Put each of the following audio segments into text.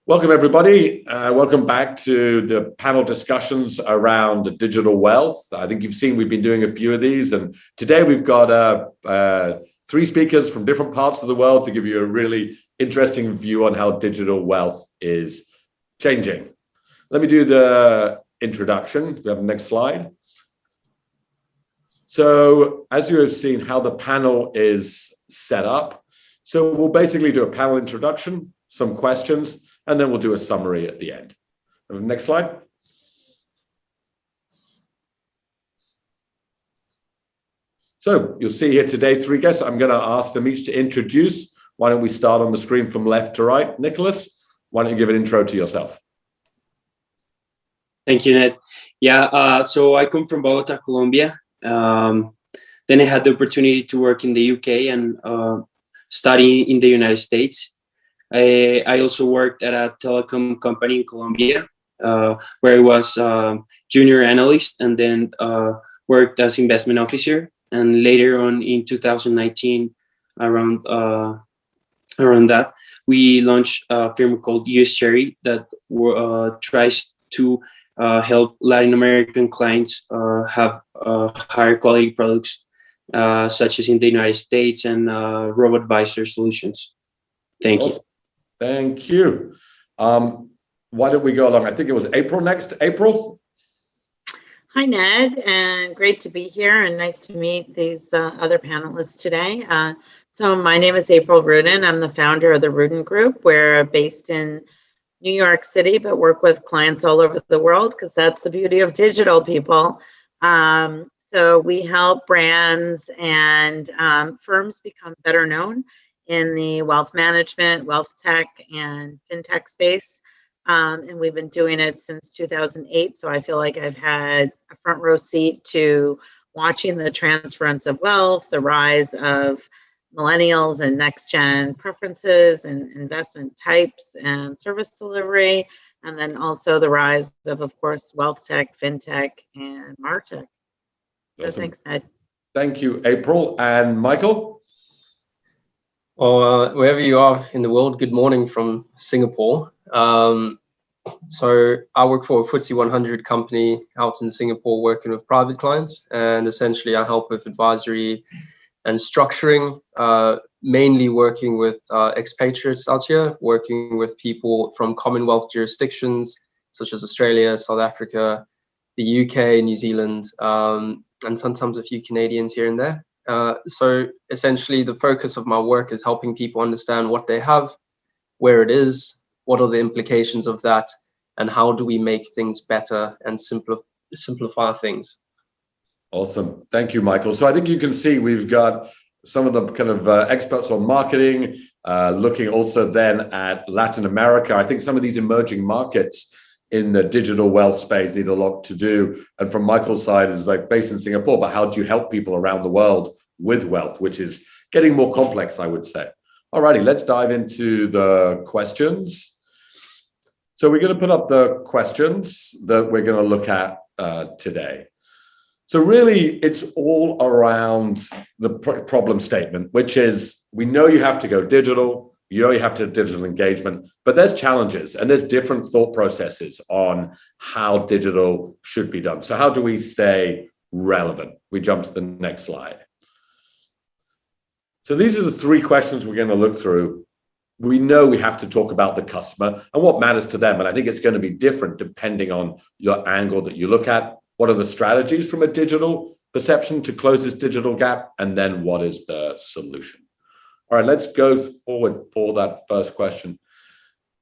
Welcome, everybody. Welcome back to the panel discussions around digital wealth. I think you've seen we've been doing a few of these, and today we've got three speakers from different parts of the world to give you a really interesting view on how digital wealth is changing. Let me do the introduction. We have the next slide. So as you have seen how the panel is set up, so we'll basically do a panel introduction, some questions, and then we'll do a summary at the end. Next slide. So you'll see here today three guests. I'm going to ask them each to introduce. Why don't we start on the screen from left to right? Nicolas, why don't you give an intro to yourself? Thank you, Ned. Yeah, so I come from Bogota, Colombia. Then I had the opportunity to work in the UK and study in the United States. I also worked at a telecom company in Colombia, where I was junior analyst, and then worked as investment officer. And later on in 2019, around that, we launched a firm called US Cherry that tries to help Latin American clients have higher quality products, such as in the United States, and robo-advisor solutions. Thank you. Thank you. Why don't we go along? I think it was April next. April? Hi, Ned, and great to be here, and nice to meet these other panelists today. So my name is April Rudin. I'm the founder of the Rudin Group. We're based in New York City, but work with clients all over the world because that's the beauty of digital, people. So we help brands and firms become better known in the wealth management, wealth tech, and fintech space. And we've been doing it since 2008. So I feel like I've had a front row seat to watching the transference of wealth, the rise of millennials and next gen preferences and investment types and service delivery. And then also the rise of course, wealth tech, fintech, and martech. So Awesome. Thanks, Ned. Thank you, April. And Michael? Or wherever you are in the world, good morning from Singapore. So I work for a FTSE 100 company out in Singapore working with private clients, and essentially I help with advisory and structuring, mainly working with expatriates out here, working with people from Commonwealth jurisdictions such as Australia, South Africa, the UK, New Zealand, and sometimes a few Canadians here and there. So essentially the focus of my work is helping people understand what they have, where it is, what are the implications of that, and how do we make things better and simplify things. Awesome. Thank you, Michael. So I think you can see we've got some of the kind of experts on marketing, looking also then at Latin America. I think some of these emerging markets in the digital wealth space need a lot to do. And from Michael's side is like based in Singapore, but how do you help people around the world with wealth, which is getting more complex, I would say. All righty, let's dive into the questions. So we're going to put up the questions that we're going to look at today. So really, it's all around the problem statement, which is we know you have to go digital, you know you have to have digital engagement, but there's challenges and there's different thought processes on how digital should be done. So how do we stay relevant? We jump to the next slide. So these are the three questions we're going to look through. We know we have to talk about the customer and what matters to them. And I think it's going to be different depending on your angle that you look at. What are the strategies from a digital perception to close this digital gap? And then what is the solution? All right, let's go forward for that first question.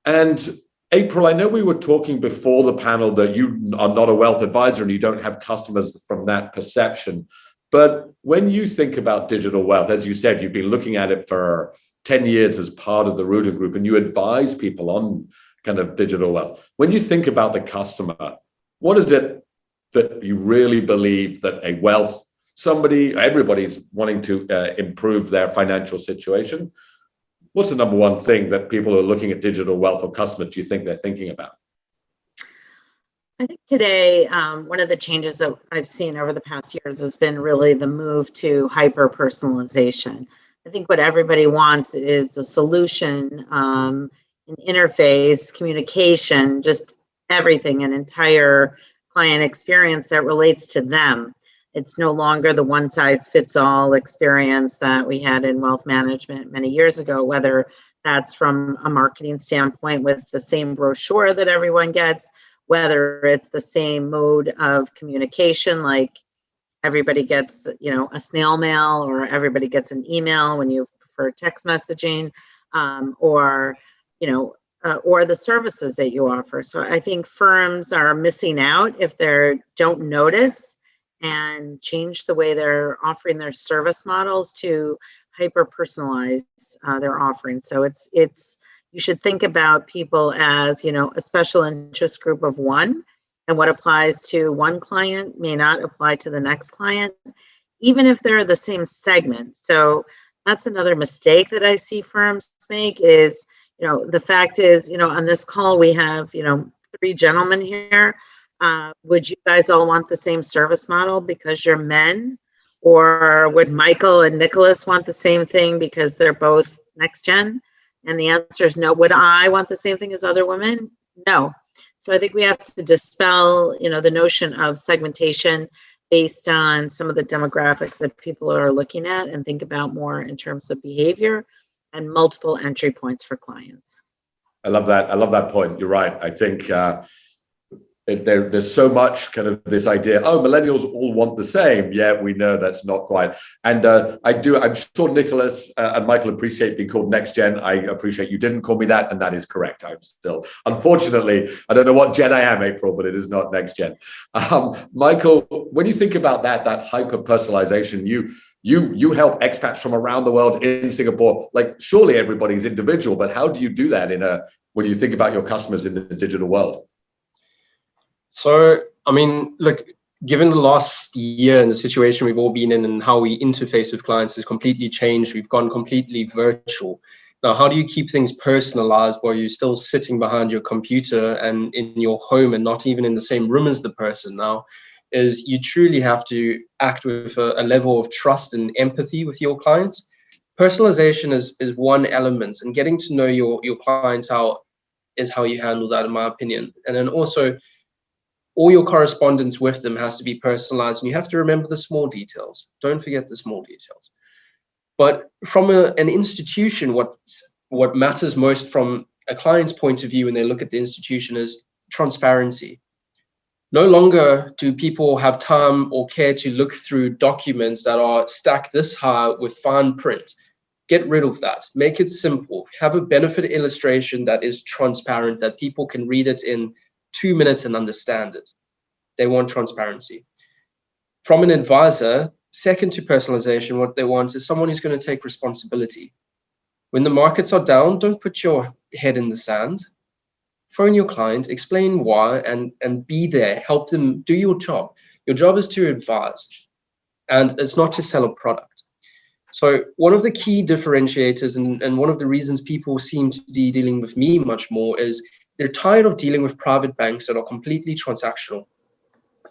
And April, I know we were talking before the panel that you are not a wealth advisor and you don't have customers from that perception. But when you think about digital wealth, as you said, you've been looking at it for 10 years as part of the Rudin Group, and you advise people on kind of digital wealth. When you think about the customer, what is it that you really believe that a wealth, everybody's wanting to improve their financial situation? What's the number one thing that people who are looking at digital wealth or customers do you think they're thinking about? I think today, one of the changes that I've seen over the past years has been really the move to hyper-personalization. I think what everybody wants is a solution an interface, communication, just everything, an entire client experience that relates to them. It's no longer the one size fits all experience that we had in wealth management many years ago, whether that's from a marketing standpoint with the same brochure that everyone gets, whether it's the same mode of communication, like everybody gets, a snail mail, or everybody gets an email when you prefer text messaging, or the services that you offer. So I think firms are missing out if they don't notice and change the way they're offering their service models to hyper personalize their offerings. So it's you should think about people as a special interest group of one, and what applies to one client may not apply to the next client, even if they're the same segment. So that's another mistake that I see firms make is, the fact is, on this call, we have, 3 gentlemen here. Would you guys all want the same service model because you're men? Or would Michael and Nicholas want the same thing because they're both next gen? And the answer is no. Would I want the same thing as other women? No. So I think we have to dispel, the notion of segmentation based on some of the demographics that people are looking at, and think about more in terms of behavior and multiple entry points for clients. I love that point. You're right. I think there's so much kind of this idea, millennials all want the same. Yeah, we know that's not quite. And I'm sure Nicholas and Michael appreciate being called next gen. I appreciate you didn't call me that, and that is correct. I'm still, unfortunately, I don't know what gen I am, April, but it is not next gen. Michael, when you think about that hyper personalization, you help expats from around the world in Singapore. Like, surely everybody's individual, but how do you do that when you think about your customers in the digital world? So, look, given the last year and the situation we've all been in and how we interface with clients has completely changed, we've gone completely virtual. Now, how do you keep things personalized while you're still sitting behind your computer and in your home and not even in the same room as the person now? Is you truly have to act with a level of trust and empathy with your clients. Personalization is one element, and getting to know your clientele is how you handle that, in my opinion. And then also, all your correspondence with them has to be personalized, and you have to remember the small details. Don't forget the small details. But from an institution, what matters most from a client's point of view when they look at the institution is transparency. No longer do people have time or care to look through documents that are stacked this high with fine print. Get rid of that. Make it simple. Have a benefit illustration that is transparent, that people can read it in 2 minutes and understand it. They want transparency. From an advisor, second to personalization, what they want is someone who's going to take responsibility. When the markets are down, don't put your head in the sand. Phone your client, explain why, and be there. Help them do your job. Your job is to advise, and it's not to sell a product. So one of the key differentiators and one of the reasons people seem to be dealing with me much more is they're tired of dealing with private banks that are completely transactional.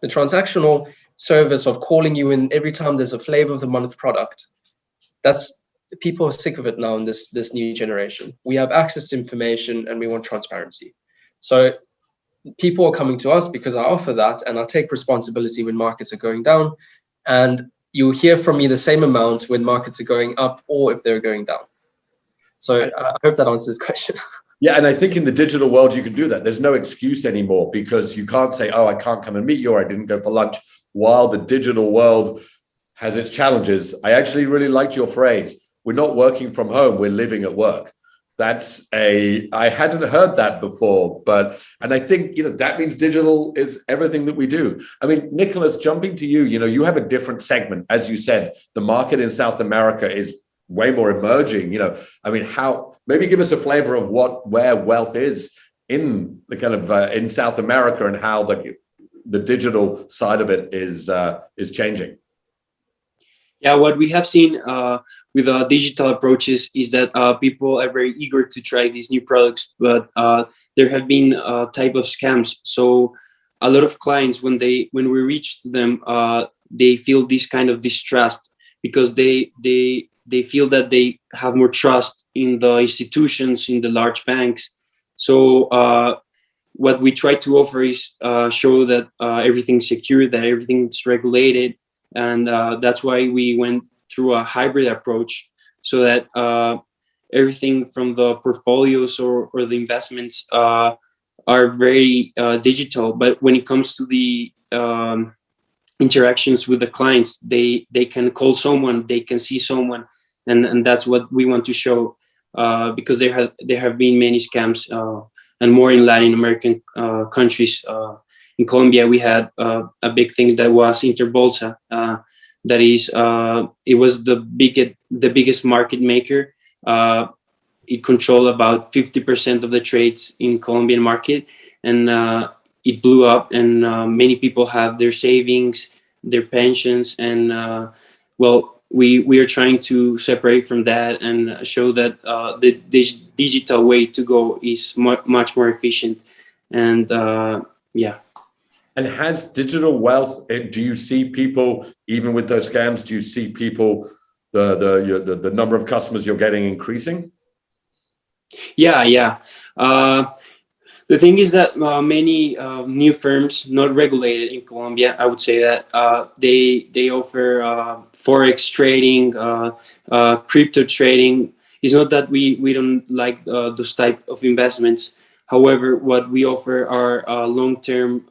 The transactional service of calling you in every time there's a flavor of the month product, people are sick of it now in this new generation. We have access to information and we want transparency. So people are coming to us because I offer that, and I take responsibility when markets are going down, and you'll hear from me the same amount when markets are going up or if they're going down. So I hope that answers the question. Yeah, and I think in the digital world, you can do that. There's no excuse anymore, because you can't say, I can't come and meet you, or I didn't go for lunch. While the digital world has its challenges, I actually really liked your phrase. We're not working from home, we're living at work. I hadn't heard that before, and I think, that means digital is everything that we do. I mean, Nicholas, jumping to you, you have a different segment. As you said, the market in South America is way more emerging. Maybe give us a flavor of where wealth is in the kind of in South America, and how the digital side of it is changing. Yeah, what we have seen with digital approaches is that people are very eager to try these new products, but there have been type of scams. So a lot of clients, when we reach to them, they feel this kind of distrust, because they feel that they have more trust in the institutions, in the large banks, So what we try to offer is show that everything's secure, that everything's regulated, and that's why we went through a hybrid approach, so that everything from the portfolios or the investments are very digital. But when it comes to the interactions with the clients, they can call someone, they can see someone, and that's what we want to show, because there have been many scams, and more in Latin American countries. In Colombia, we had a big thing that was Interbolsa. That is, it was the biggest market maker. It controlled about 50% of the trades in Colombian market, and it blew up. And many people have their savings, their pensions, and we are trying to separate from that and show that the digital way to go is much more efficient. And yeah. And has digital wealth, do you see people, even with those scams, do you see people, the number of customers you're getting increasing? Yeah. The thing is that many new firms, not regulated in Colombia, I would say that they offer forex trading, crypto trading. It's not that we don't like those type of investments. However, what we offer are long-term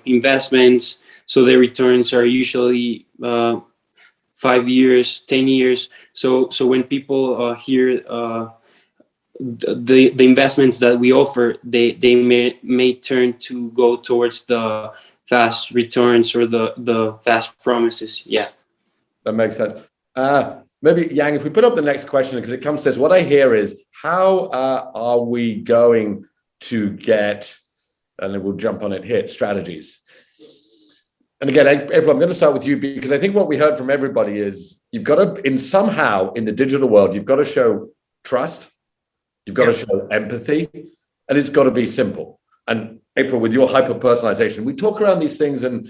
investments, so the returns are usually 5 years, 10 years. So when people hear the investments that we offer, they may turn to go towards the fast returns or the fast promises. Yeah, that makes sense. Maybe Yang, if we put up the next question, because it comes to this, what I hear is, how are we going to get, and then we'll jump on it here, strategies. And again, April, I'm going to start with you, because I think what we heard from everybody is you've got to, somehow in the digital world, you've got to show trust. You've got to show empathy, and it's got to be simple. And April, with your hyper-personalization, we talk around these things, and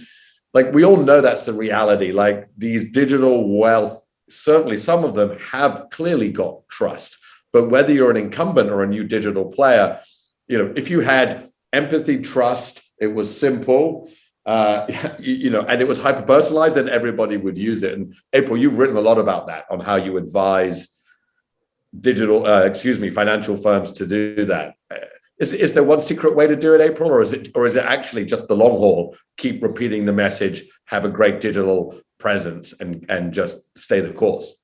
like we all know that's the reality. Like these digital wealth, certainly some of them have clearly got trust. But whether you're an incumbent or a new digital player, if you had empathy, trust, it was simple, and it was hyper-personalized, then everybody would use it. And April, you've written a lot about that, on how you advise financial firms to do that. Is there one secret way to do it, April, or is it actually just the long haul? Keep repeating the message, have a great digital presence, and just stay the course.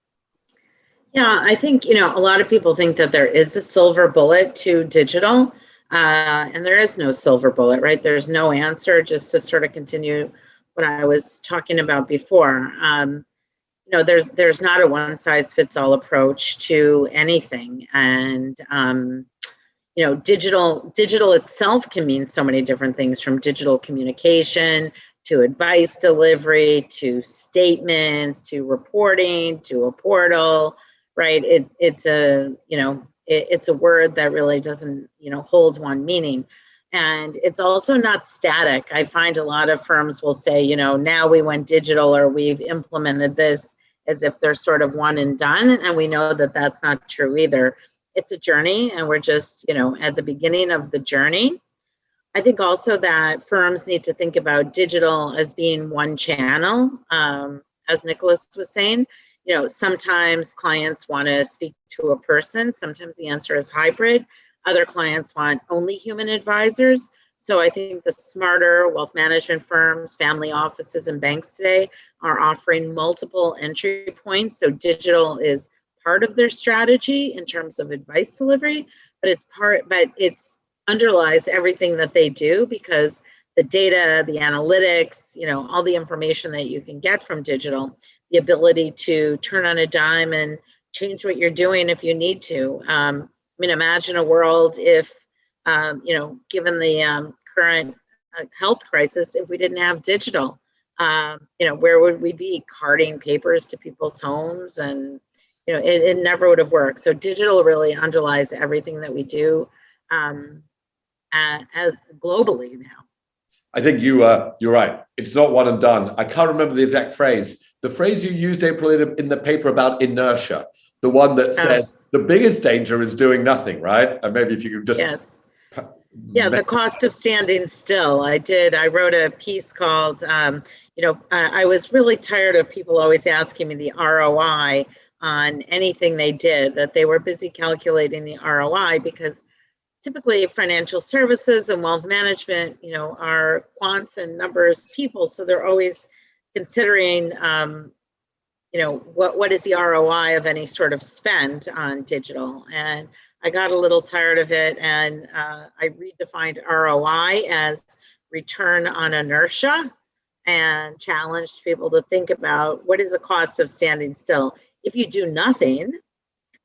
Yeah, I think a lot of people think that there is a silver bullet to digital, and there is no silver bullet, right? There's no answer. Just to sort of continue what I was talking about before. There's not a one size fits all approach to anything, and digital itself can mean so many different things, from digital communication to advice delivery to statements to reporting to a portal, right? It's a word that really doesn't hold one meaning. And it's also not static. I find a lot of firms will say, now we went digital, or we've implemented this, as if they're sort of one and done. And we know that that's not true either. It's a journey, and we're just, at the beginning of the journey. I think also that firms need to think about digital as being one channel. As Nicolas was saying, sometimes clients want to speak to a person. Sometimes the answer is hybrid. Other clients want only human advisors. So I think the smarter wealth management firms, family offices, and banks today are offering multiple entry points. So digital is part of their strategy in terms of advice delivery, but it's underlies everything that they do, because the data, the analytics, all the information that you can get from digital, the ability to turn on a dime and change what you're doing if you need to. Imagine a world if, given the current health crisis, if we didn't have digital, where would we be? Carting papers to people's homes, and it never would have worked. So digital really underlies everything that we do, as globally now. I think you're right. It's not one and done. I can't remember the exact phrase. The phrase you used, April, in the paper about inertia, the one that said the biggest danger is doing nothing, right? And maybe if you could just Yeah, the cost of standing still. I wrote a piece called, I was really tired of people always asking me the ROI on anything they did, that they were busy calculating the ROI because typically financial services and wealth management, are quants and numbers people. So they're always considering, what is the ROI of any sort of spend on digital? And I got a little tired of it, and I redefined ROI as return on inertia and challenged people to think about what is the cost of standing still. If you do nothing,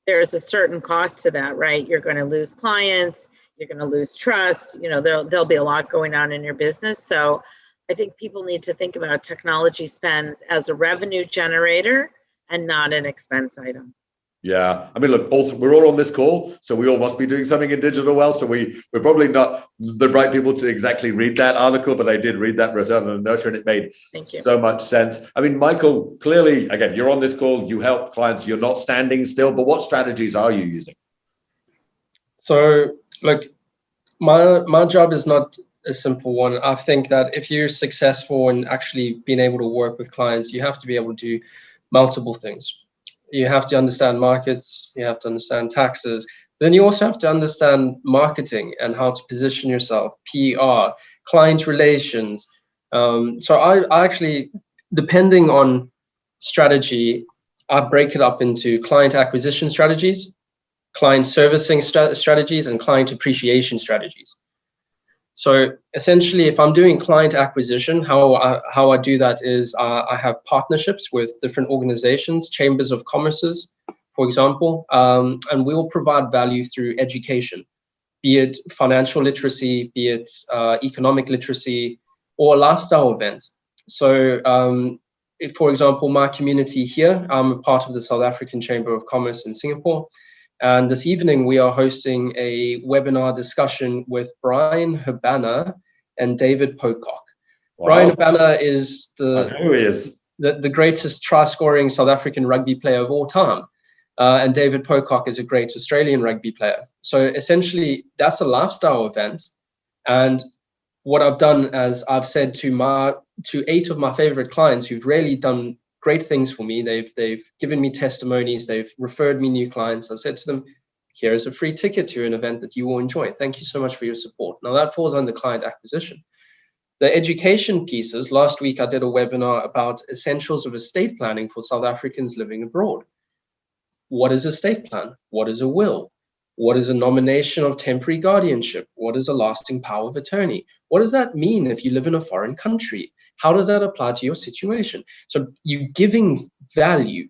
there's a certain cost to that, right? You're going to lose clients, you're going to lose trust, there'll be a lot going on in your business. So I think people need to think about technology spends as a revenue generator and not an expense item. Yeah. I mean, look, also, we're all on this call, so we all must be doing something in digital well. So we're probably not the right people to exactly read that article, but I did read that return on inertia, and it made so much sense. I mean, Michael, clearly, again, you're on this call, you help clients, you're not standing still, but what strategies are you using? So, look, my job is not a simple one. I think that if you're successful in actually being able to work with clients, you have to be able to do multiple things. You have to understand markets, you have to understand taxes, then you also have to understand marketing and how to position yourself, PR, client relations. So I actually, depending on strategy, I break it up into client acquisition strategies, client servicing strategies, and client appreciation strategies. So essentially, if I'm doing client acquisition, how I do that is I have partnerships with different organizations, chambers of commerces, for example, and we will provide value through education, be it financial literacy, be it economic literacy, or a lifestyle event. So if, for example, my community here, I'm a part of the South African Chamber of Commerce in Singapore. And this evening, we are hosting a webinar discussion with Brian Habana and David Pocock. Wow. Brian Habana is the greatest try-scoring South African rugby player of all time. And David Pocock is a great Australian rugby player. So essentially, that's a lifestyle event. And what I've done is I've said to 8 of my favorite clients who've really done great things for me. They've given me testimonies. They've referred me new clients. I said to them, here's a free ticket to an event that you will enjoy. Thank you so much for your support. Now that falls under client acquisition. The education pieces, last week I did a webinar about essentials of estate planning for South Africans living abroad. What is estate plan? What is a will? What is a nomination of temporary guardianship? What is a lasting power of attorney? What does that mean if you live in a foreign country? How does that apply to your situation? So you're giving value.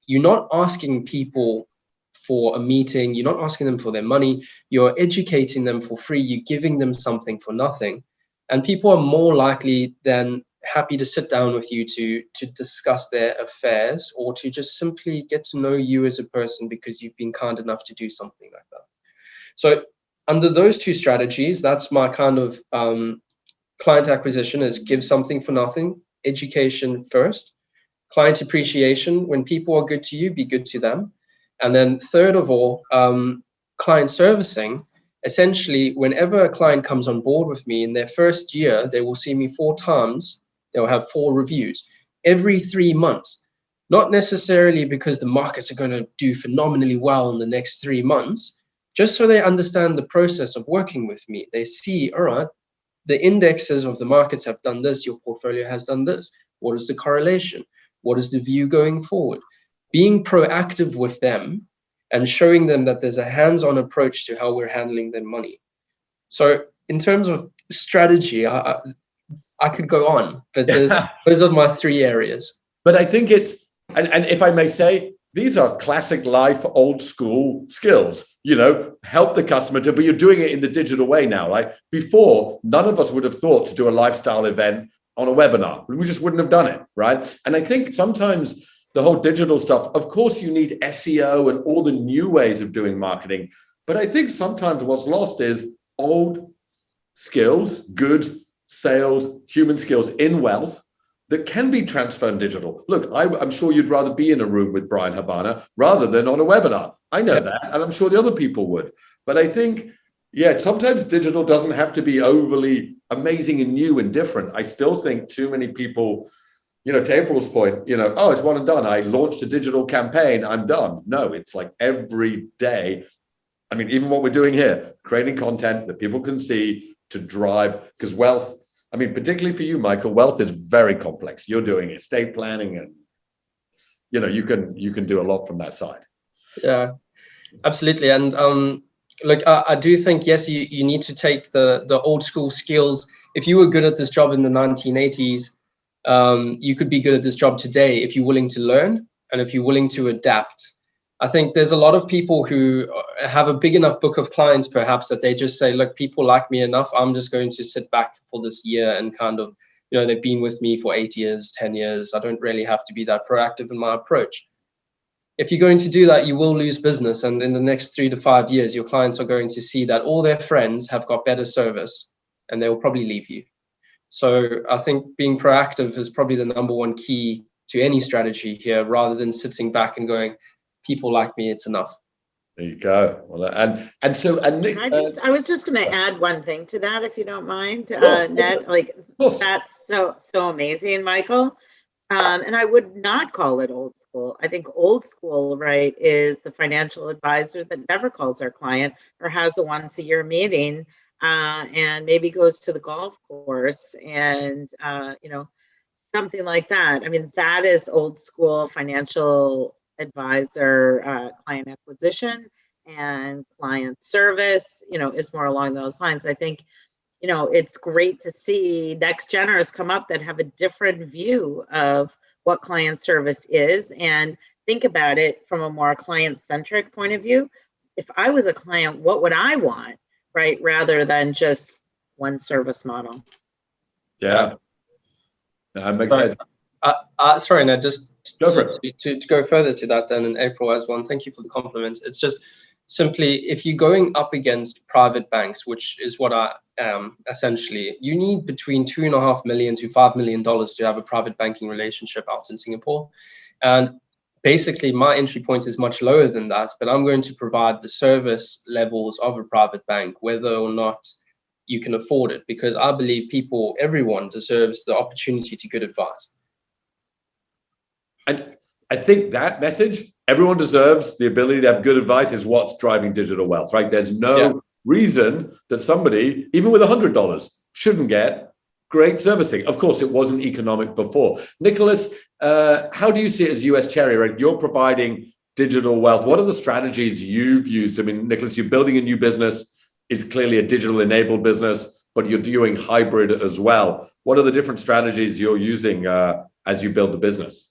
You're not asking people for a meeting. You're not asking them for their money. You're educating them for free. You're giving them something for nothing. And people are more likely than happy to sit down with you to discuss their affairs or to just simply get to know you as a person because you've been kind enough to do something like that. So under those two strategies, that's my kind of client acquisition is give something for nothing, education first, client appreciation, when people are good to you, be good to them. And then third of all, client servicing. Essentially, whenever a client comes on board with me in their first year, they will see me 4 times. They'll have 4 reviews every 3 months, not necessarily because the markets are going to do phenomenally well in the next 3 months, just so they understand the process of working with me. They see, all right, the indexes of the markets have done this, your portfolio has done this. What is the correlation? What is the view going forward? Being proactive with them and showing them that there's a hands-on approach to how we're handling their money. So in terms of strategy, I could go on, but those are my 3 areas. But I think it's, and if I may say, these are classic life, old school skills, help the customer but you're doing it in the digital way now, right? Before, none of us would have thought to do a lifestyle event on a webinar. We just wouldn't have done it, right? And I think sometimes the whole digital stuff, of course, you need SEO and all the new ways of doing marketing. But I think sometimes what's lost is old skills, good sales, human skills in wealth that can be transferred digital. Look, I'm sure you'd rather be in a room with Brian Habana rather than on a webinar. I know that, and I'm sure the other people would. But I think Yeah, sometimes digital doesn't have to be overly amazing and new and different. I still think too many people, to April's point, oh, it's one and done. I launched a digital campaign, I'm done. No, it's like every day. I mean, even what we're doing here, creating content that people can see to drive, because wealth, I mean, particularly for you, Michael, wealth is very complex. You're doing estate planning and, you can do a lot from that side. Yeah, absolutely. And look, I do think, yes, you need to take the old school skills. If you were good at this job in the 1980s, you could be good at this job today if you're willing to learn and if you're willing to adapt. I think there's a lot of people who have a big enough book of clients, perhaps, that they just say, look, people like me enough. I'm just going to sit back for this year and kind of, they've been with me for 8 years, 10 years. I don't really have to be that proactive in my approach. If you're going to do that, you will lose business. And in the next 3 to 5 years, your clients are going to see that all their friends have got better service and they will probably leave you. So I think being proactive is probably the number one key to any strategy here, rather than sitting back and going, people like me, it's enough. There you go. Well, and Nick, I was just going to add one thing to that, if you don't mind, Ned. Like, that's so amazing, Michael. And I would not call it old school. I think old school, right, is the financial advisor that never calls their client or has a once a year meeting and maybe goes to the golf course and, something like that. I mean, that is old school financial advisor client acquisition, and client service, is more along those lines. I think, it's great to see next geners come up that have a different view of what client service is and think about it from a more client-centric point of view. If I was a client, what would I want, right? Rather than just one service model. Yeah. That makes sense. Sorry, Ned, just go for it. To go further to that then, in April as one, thank you for the compliment. It's just simply, if you're going up against private banks, which is what I am essentially, you need between $2.5 million to $5 million to have a private banking relationship out in Singapore. And basically my entry point is much lower than that, but I'm going to provide the service levels of a private bank, whether or not you can afford it, because I believe everyone deserves the opportunity to get advice. And I think that message, everyone deserves the ability to have good advice, is what's driving digital wealth, right? There's no reason that somebody, even with $100, shouldn't get great servicing. Of course, it wasn't economic before. Nicholas, how do you see it as US Cherry, right? You're providing digital wealth. What are the strategies you've used? I mean, Nicholas, you're building a new business. It's clearly a digital enabled business, but you're doing hybrid as well. What are the different strategies you're using as you build the business?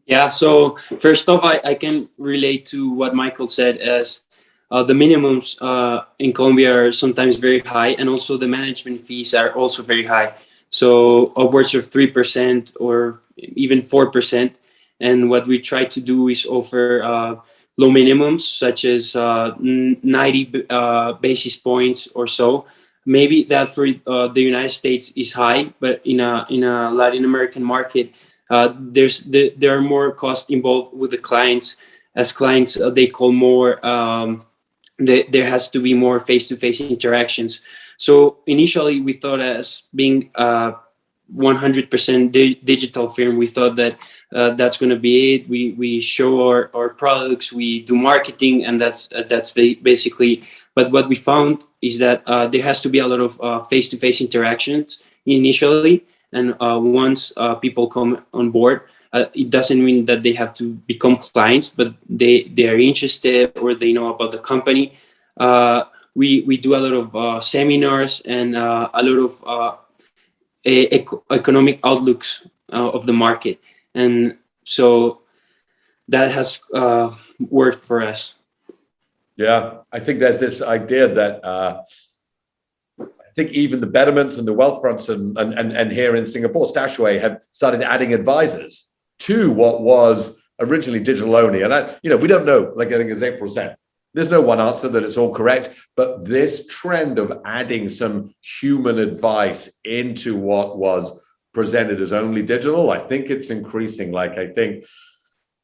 Yeah, so first off, I can relate to what Michael said, as the minimums in Colombia are sometimes very high, and also the management fees are also very high. So upwards of 3% or even 4%. And what we try to do is offer low minimums, such as 90 basis points or so. Maybe that for the United States is high, but in a Latin American market, there are more costs involved with the clients. As clients, they call more. There has to be more face-to-face interactions. So initially, we thought, as being 100% digital firm, we thought that that's going to be it. We show our products, we do marketing, and that's basically. But what we found is that there has to be a lot of face-to-face interactions initially, and once people come on board, it doesn't mean that they have to become clients, but they are interested or they know about the company. We do a lot of seminars and a lot of economic outlooks of the market, and so that has worked for us. Yeah, I think there's this idea that I think even the betterments and the wealth fronts and here in Singapore, Stashaway have started adding advisors to what was originally digital only. And we don't know, like I think as April said, there's no one answer that it's all correct, but this trend of adding some human advice into what was presented as only digital, I think it's increasing. Like, I think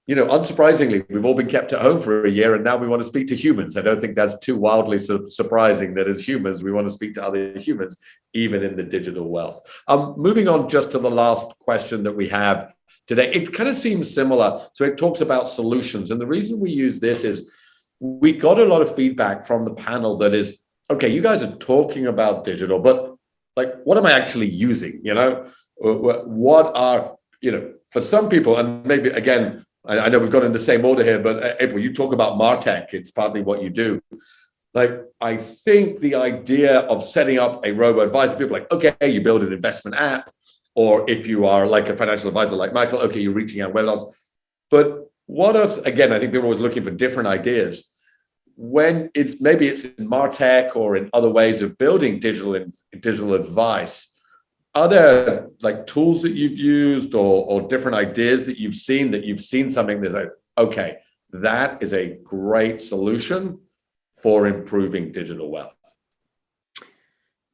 unsurprisingly, we've all been kept at home for a year and now we want to speak to humans. I don't think that's too wildly surprising that as humans, we want to speak to other humans, even in the digital wealth. Moving on just to the last question that we have today, it kind of seems similar. So it talks about solutions. And the reason we use this is we got a lot of feedback from the panel that is, okay, you guys are talking about digital, but like, what am I actually using? What are, for some people, and maybe again, I know we've got in the same order here, but April, you talk about MarTech. It's partly what you do. Like, I think the idea of setting up a robo-advisor, people are like, okay, you build an investment app, or if you are like a financial advisor like Michael, okay, you're reaching out webinars. But what else, again, I think people are always looking for different ideas. When it's in MarTech or in other ways of building digital advice, are there like tools that you've used or different ideas that you've seen something that's like, okay, that is a great solution for improving digital wealth?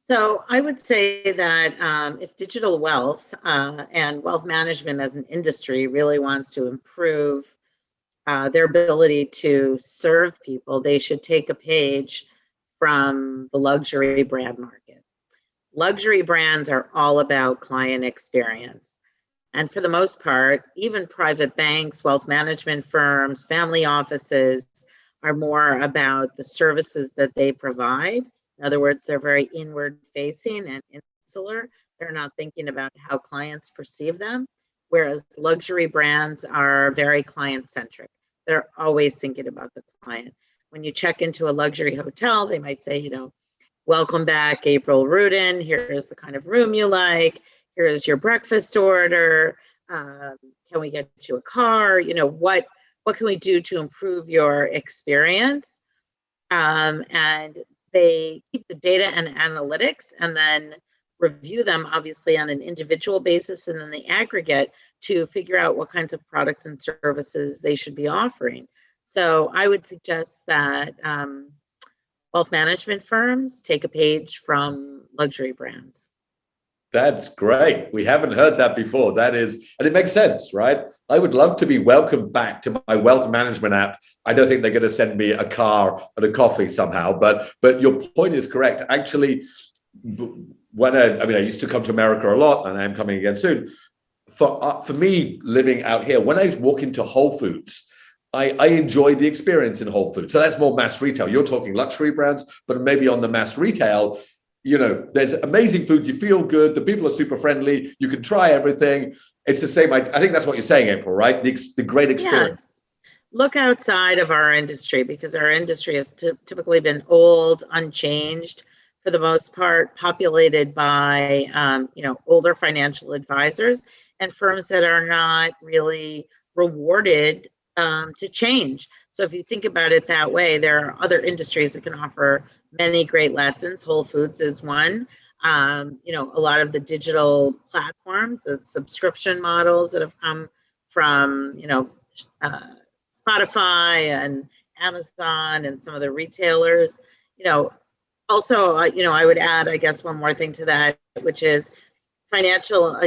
So I would say that if digital wealth and wealth management as an industry really wants to improve their ability to serve people, they should take a page from the luxury brand market. Luxury brands are all about client experience. And for the most part, even private banks, wealth management firms, family offices are more about the services that they provide. In other words, they're very inward facing and insular. They're not thinking about how clients perceive them, whereas luxury brands are very client centric. They're always thinking about the client. When you check into a luxury hotel, they might say, welcome back, April Rudin. Here's the kind of room you like. Here's your breakfast order. Can we get you a car? What can we do to improve your experience? And they keep the data and analytics and then review them, obviously, on an individual basis and then the aggregate to figure out what kinds of products and services they should be offering. So I would suggest that wealth management firms take a page from luxury brands. That's great. We haven't heard that before. That is, and it makes sense, right? I would love to be welcomed back to my wealth management app. I don't think they're going to send me a car and a coffee somehow, but your point is correct. Actually, when I used to come to America a lot, and I'm coming again soon. For me, living out here, when I walk into Whole Foods, I enjoy the experience in Whole Foods. So that's more mass retail. You're talking luxury brands, but maybe on the mass retail, there's amazing food. You feel good. The people are super friendly. You can try everything. It's the same. I think that's what you're saying, April, right? The great experience. Yeah. Look outside of our industry, because our industry has typically been old, unchanged for the most part, populated by, older financial advisors and firms that are not really rewarded to change. So if you think about it that way, there are other industries that can offer many great lessons. Whole Foods is one. A lot of the digital platforms, the subscription models that have come from, Spotify and Amazon and some of the retailers, also, I would add, I guess, one more thing to that, which is financial,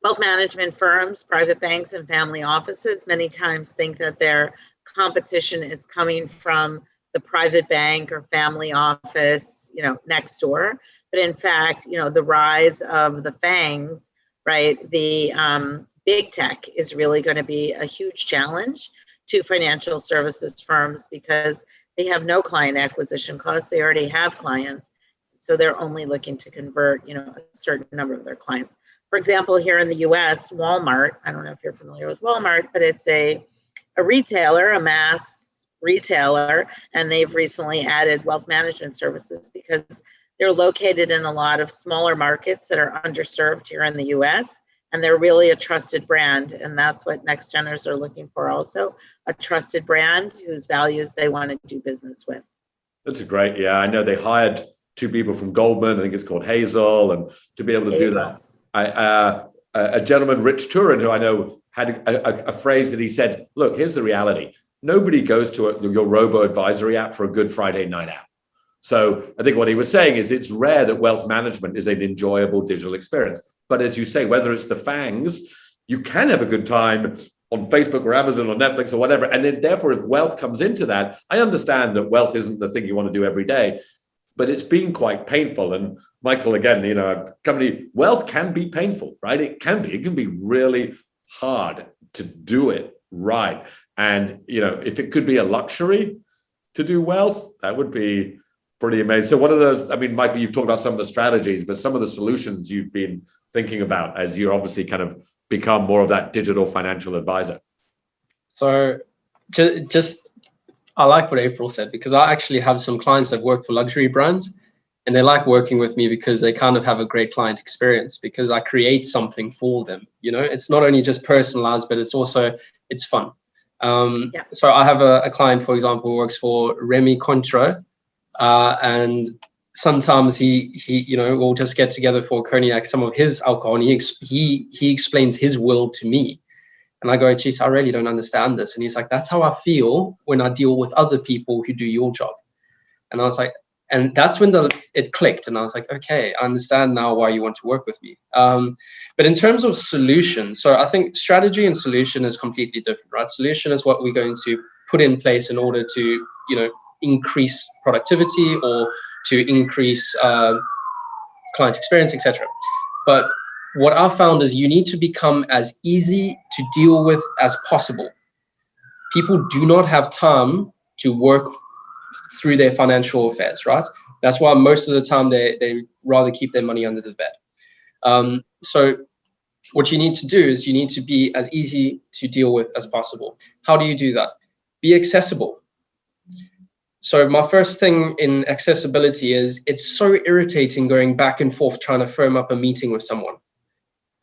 wealth management firms, private banks, and family offices many times think that their competition is coming from the private bank or family office, next door. But in fact, the rise of the FANGs, right, the big tech is really going to be a huge challenge to financial services firms because they have no client acquisition costs. They already have clients. So they're only looking to convert, a certain number of their clients. For example, here in the US, Walmart, I don't know if you're familiar with Walmart, but it's a retailer, a mass retailer, and they've recently added wealth management services because they're located in a lot of smaller markets that are underserved here in the US, and they're really a trusted brand. And that's what next geners are looking for also, a trusted brand whose values they want to do business with. That's great. Yeah, I know they hired 2 people from Goldman, I think it's called Hazel, and to be able to do that. A gentleman, Rich Turin, who I know had a phrase that he said, look, here's the reality. Nobody goes to your robo-advisory app for a Good Friday night out. So I think what he was saying is it's rare that wealth management is an enjoyable digital experience. But as you say, whether it's the FANGs, you can have a good time on Facebook or Amazon or Netflix or whatever. And then therefore, if wealth comes into that, I understand that wealth isn't the thing you want to do every day, but it's been quite painful. And Michael, again, wealth can be painful, right? It can be really hard to do it right. And, if it could be a luxury to do wealth, that would be pretty amazing. So what are those, Michael, you've talked about some of the strategies, but some of the solutions you've been thinking about as you obviously kind of become more of that digital financial advisor? So I like what April said, because I actually have some clients that work for luxury brands, and they like working with me because they kind of have a great client experience, because I create something for them. It's not only just personalized, but it's fun. So I have a client, for example, who works for Remy Cointreau, and sometimes he will just get together for cognac, some of his alcohol, and he explains his world to me. And I go, geez, I really don't understand this. And he's like, that's how I feel when I deal with other people who do your job. And I was like, and that's when it clicked. And I was like, okay, I understand now why you want to work with me. But in terms of solution, so I think strategy and solution is completely different, right? Solution is what we're going to put in place in order to, increase productivity or to increase client experience, etc. But what I found is you need to become as easy to deal with as possible. People do not have time to work through their financial affairs, right? That's why most of the time they rather keep their money under the bed. So what you need to do is you need to be as easy to deal with as possible. How do you do that? Be accessible. So my first thing in accessibility is it's so irritating going back and forth trying to firm up a meeting with someone.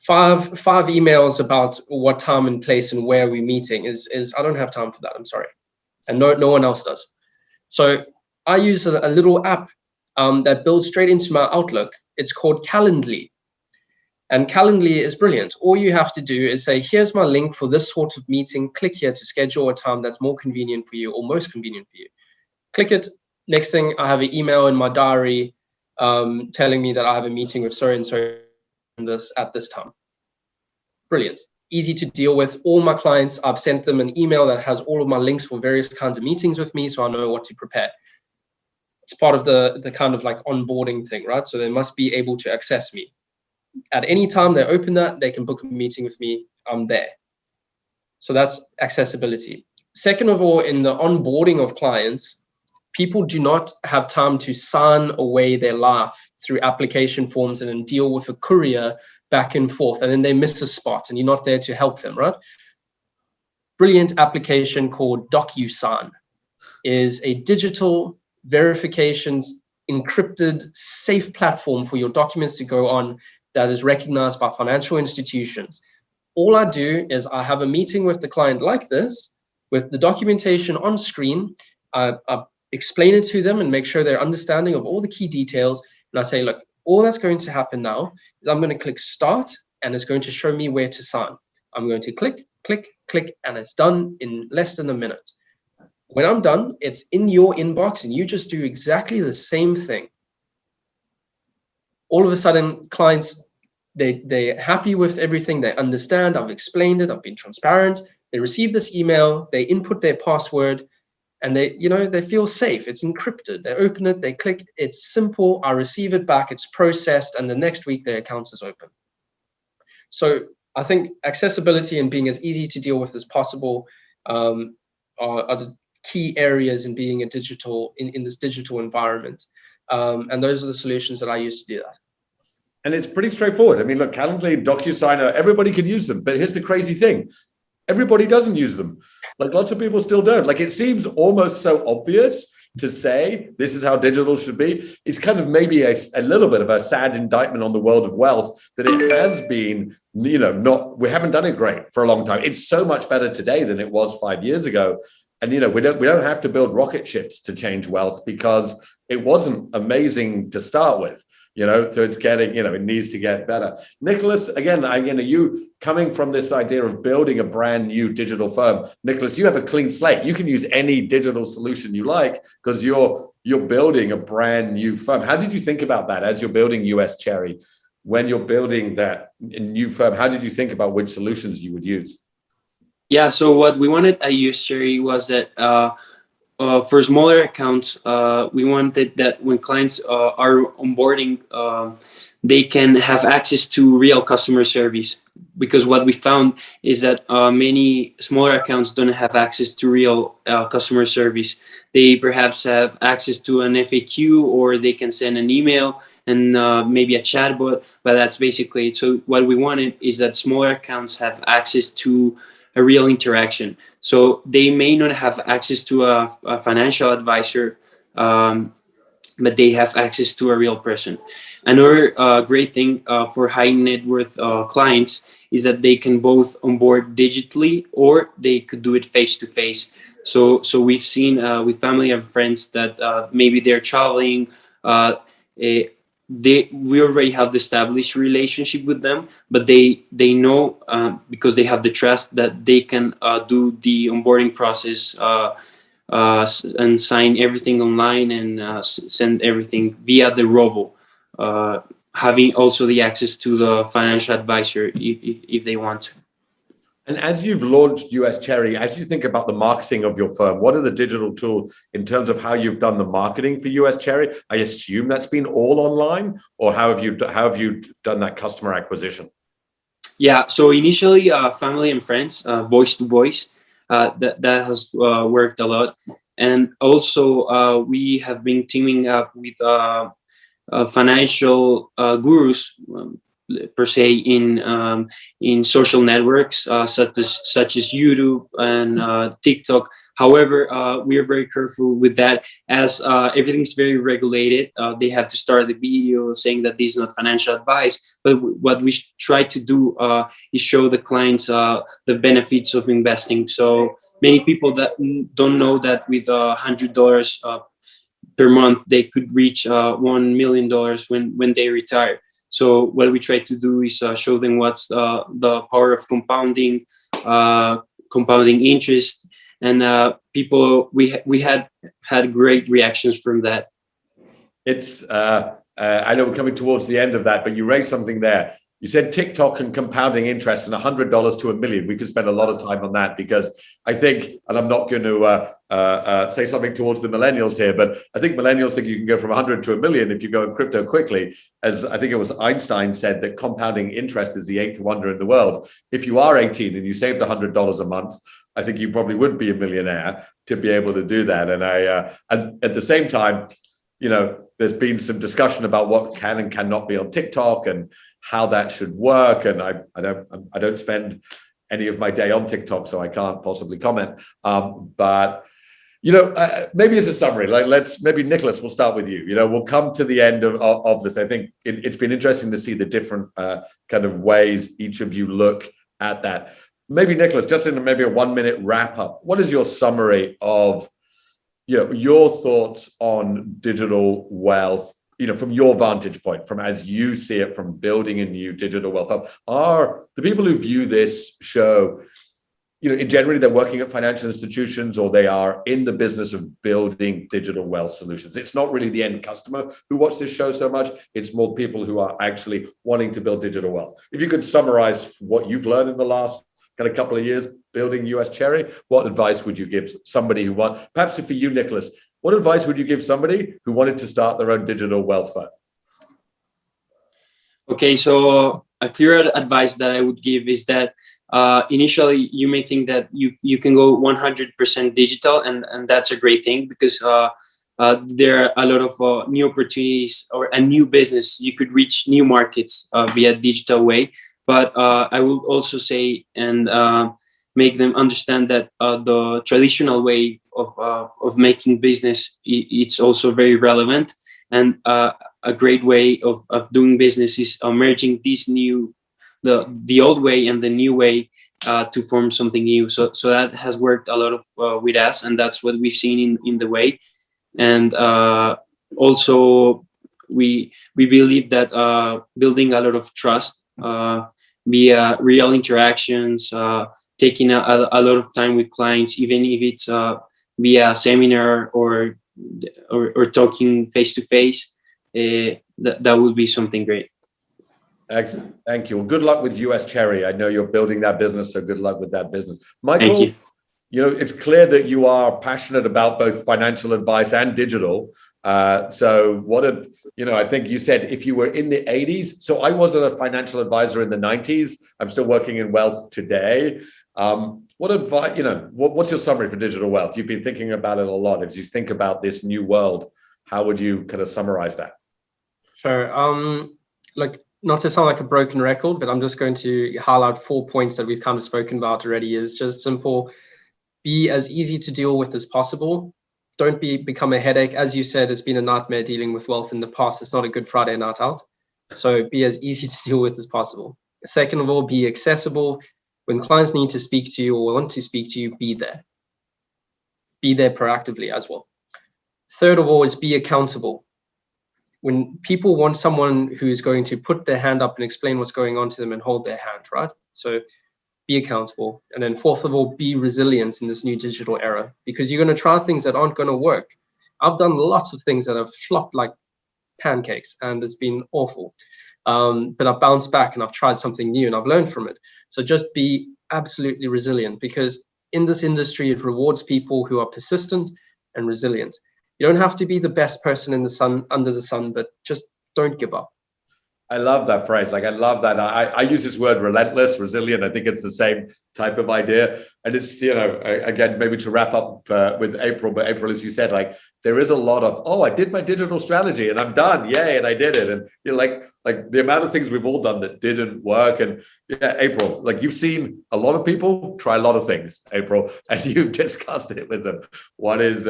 Five emails about what time and place and where we're meeting is I don't have time for that. I'm sorry. And no one else does. So I use a little app that builds straight into my Outlook. It's called Calendly. And Calendly is brilliant. All you have to do is say, here's my link for this sort of meeting. Click here to schedule a time that's more convenient for you or most convenient for you. Click it. Next thing, I have an email in my diary telling me that I have a meeting with so-and-so at this time. Brilliant. Easy to deal with. All my clients, I've sent them an email that has all of my links for various kinds of meetings with me, so I know what to prepare. It's part of the kind of like onboarding thing, right? So they must be able to access me. At any time they open that, they can book a meeting with me. I'm there. So that's accessibility. Second of all, in the onboarding of clients, people do not have time to sign away their life through application forms and then deal with a courier back and forth, and then they miss a spot and you're not there to help them, right? Brilliant application called DocuSign is a digital verifications encrypted safe platform for your documents to go on that is recognized by financial institutions. All I do is I have a meeting with the client like this, with the documentation on screen. I explain it to them and make sure they're understanding of all the key details. And I say, look, all that's going to happen now is I'm going to click start and it's going to show me where to sign. I'm going to click, click, click, and it's done in less than a minute. When I'm done, it's in your inbox and you just do exactly the same thing. All of a sudden, clients, they're happy with everything. They understand. I've explained it. I've been transparent. They receive this email. They input their password. And they feel safe. It's encrypted. They open it, they click, it's simple. I receive it back, it's processed, and the next week their account is open. So I think accessibility and being as easy to deal with as possible are the key areas in being in this digital environment. And those are the solutions that I use to do that. And it's pretty straightforward. I mean, look, Calendly, DocuSign, everybody can use them. But here's the crazy thing. Everybody doesn't use them. Like lots of people still don't. Like it seems almost so obvious to say this is how digital should be. It's kind of maybe a little bit of a sad indictment on the world of wealth that it has been, we haven't done it great for a long time. It's so much better today than it was 5 years ago. And, we don't have to build rocket ships to change wealth because it wasn't amazing to start with. So it's getting, it needs to get better. Nicolas, again, you coming from this idea of building a brand new digital firm, Nicolas, you have a clean slate. You can use any digital solution you like because you're building a brand new firm. How did you think about that as you're building US Cherry? When you're building that new firm, how did you think about which solutions you would use? Yeah, so what we wanted at US Cherry was that for smaller accounts, we wanted that when clients are onboarding, they can have access to real customer service. Because what we found is that many smaller accounts don't have access to real customer service. They perhaps have access to an FAQ, or they can send an email and maybe a chatbot, but that's basically it. So what we wanted is that smaller accounts have access to a real interaction. So they may not have access to a financial advisor, but they have access to a real person. Another great thing for high net worth clients is that they can both onboard digitally, or they could do it face to face. So we've seen with family and friends that maybe they're traveling. Eh, we already have the established relationship with them, but they know because they have the trust that they can do the onboarding process and sign everything online and send everything via the robo, having also the access to the financial advisor if they want to. And as you've launched US Cherry, as you think about the marketing of your firm, what are the digital tools in terms of how you've done the marketing for US Cherry? I assume that's been all online, or how have you done that customer acquisition? Yeah, so initially family and friends, voice to voice, that has worked a lot. And also we have been teaming up with financial gurus, per se, in social networks such as YouTube and TikTok. However, we are very careful with that, as everything's very regulated. They have to start the video saying that this is not financial advice. But what we try to do is show the clients the benefits of investing. So many people that don't know that with $100 per month, they could reach $1 million when they retire. So what we try to do is show them what's the power of compounding, compounding interest, and people we had great reactions from that. It's I know we're coming towards the end of that, but you raised something there. You said TikTok and compounding interest and $100 to $1 million. We could spend a lot of time on that, because I think, and I'm not going to say something towards the millennials here, but I think millennials think you can go from 100 to $1 million if you go in crypto quickly. As I think it was Einstein said, that compounding interest is the eighth wonder in the world. If you are 18 and you saved $100 a month, I think you probably would be a millionaire to be able to do that. And at the same time, you know, there's been some discussion about what can and cannot be on TikTok and how that should work. And I don't spend any of my day on TikTok, so I can't possibly comment. But you know, maybe as a summary, like maybe Nicolas, we'll start with you. You know, we'll come to the end of this. I think it's been interesting to see the different kind of ways each of you look at that. Maybe Nicolas, just in maybe a 1 minute wrap up, what is your summary of, you know, your thoughts on digital wealth, you know, from your vantage point, from as you see it, from building a new digital wealth hub? Are the people who view this show, you know, generally they're working at financial institutions, or they are in the business of building digital wealth solutions? It's not really the end customer who watch this show so much. It's more people who are actually wanting to build digital wealth. If you could summarize what you've learned in the last kind of couple of years building US Cherry, what advice would you give somebody who perhaps for you, Nicolas, what advice would you give somebody who wanted to start their own digital wealth fund? Okay, so a clear advice that I would give is that initially you may think that you can go 100% digital, and that's a great thing, because there are a lot of new opportunities or a new business. You could reach new markets via digital way. But I will also say and make them understand that the traditional way of making business, it's also very relevant, and a great way of doing business is merging these the old way and the new way to form something new. So that has worked a lot of with us, and that's what we've seen in the way. And also we believe that building a lot of trust via real interactions, taking a lot of time with clients, even if it's via seminar or talking face to face, that would be something great. Excellent. Thank you. Well, good luck with US Cherry. I know you're building that business, so good luck with that business. Michael, Thank you. it's clear that you are passionate about both financial advice and digital. I think you said if you were in the 80s, so I wasn't a financial advisor in the 90s. I'm still working in wealth today. What advice, what's your summary for digital wealth? You've been thinking about it a lot. As you think about this new world, how would you kind of summarize that? Sure. Not to sound like a broken record, but I'm just going to highlight 4 points that we've kind of spoken about already. Is just simple: be as easy to deal with as possible. Don't become a headache. As you said, it's been a nightmare dealing with wealth in the past. It's not a good Friday night out. So be as easy to deal with as possible. Second of all, be accessible. When clients need to speak to you or want to speak to you, be there. Be there proactively as well. Third of all is be accountable. When people want someone who's going to put their hand up and explain what's going on to them and hold their hand, right? So be accountable. And then fourth of all, be resilient in this new digital era, because you're going to try things that aren't going to work. I've done lots of things that have flopped like pancakes and it's been awful. But I've bounced back and I've tried something new and I've learned from it. So just be absolutely resilient, because in this industry, it rewards people who are persistent and resilient. You don't have to be the best person in the sun, under the sun, but just don't give up. I love that phrase. I love that. I use this word relentless, resilient. I think it's the same type of idea. And it's, again, maybe to wrap up with April, but April, as you said, there is a lot of, I did my digital strategy and I'm done. Yay. And I did it. And like the amount of things we've all done that didn't work. And yeah, April, you've seen a lot of people try a lot of things, April, and you've discussed it with them. What is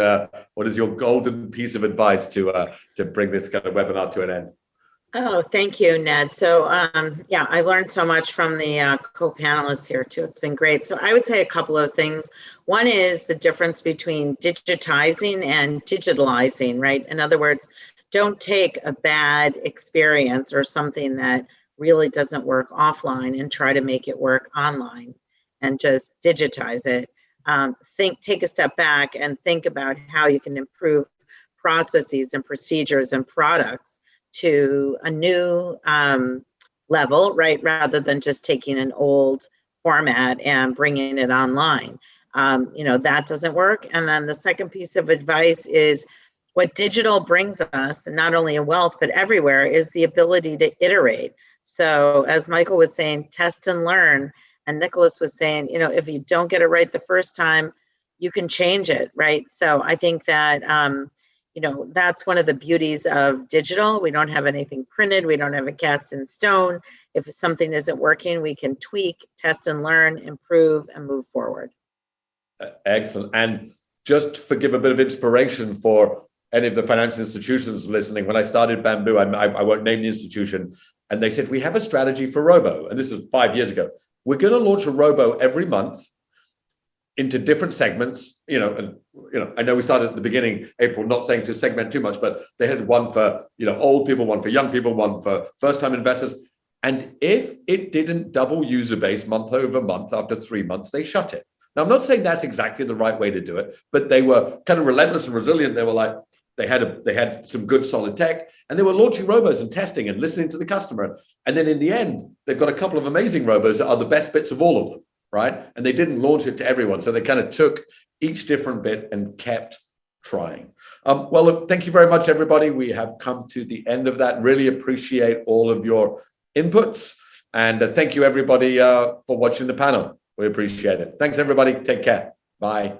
your golden piece of advice to bring this kind of webinar to an end? Oh, thank you, Ned. So, I learned so much from the co-panelists here too. It's been great. So I would say a couple of things. One is the difference between digitizing and digitalizing, right? In other words, don't take a bad experience or something that really doesn't work offline and try to make it work online and just digitize it. Take a step back and think about how you can improve processes and procedures and products to a new level, right? Rather than just taking an old format and bringing it online. That doesn't work. And then the second piece of advice is what digital brings us, and not only in wealth, but everywhere, is the ability to iterate. So as Michael was saying, test and learn. And Nicolas was saying, if you don't get it right the first time, you can change it, right? So I think that, that's one of the beauties of digital. We don't have anything printed. We don't have it cast in stone. If something isn't working, we can tweak, test and learn, improve, and move forward. Excellent. And just to give a bit of inspiration for any of the financial institutions listening, when I started Bamboo, I won't name the institution, and they said, we have a strategy for robo. And this was 5 years ago. We're going to launch a robo every month into different segments, I know we started at the beginning, April, not saying to segment too much, but they had one for, old people, one for young people, one for first-time investors. And if it didn't double user base month over month after 3 months, they shut it. Now, I'm not saying that's exactly the right way to do it, but they were kind of relentless and resilient. They were they had some good solid tech, and they were launching robos and testing and listening to the customer. And then in the end, they've got a couple of amazing robos that are the best bits of all of them. Right? And they didn't launch it to everyone. So they kind of took each different bit and kept trying. Well, look, thank you very much, everybody. We have come to the end of that. Really appreciate all of your inputs. And thank you, everybody, for watching the panel. We appreciate it. Thanks, everybody. Take care. Bye.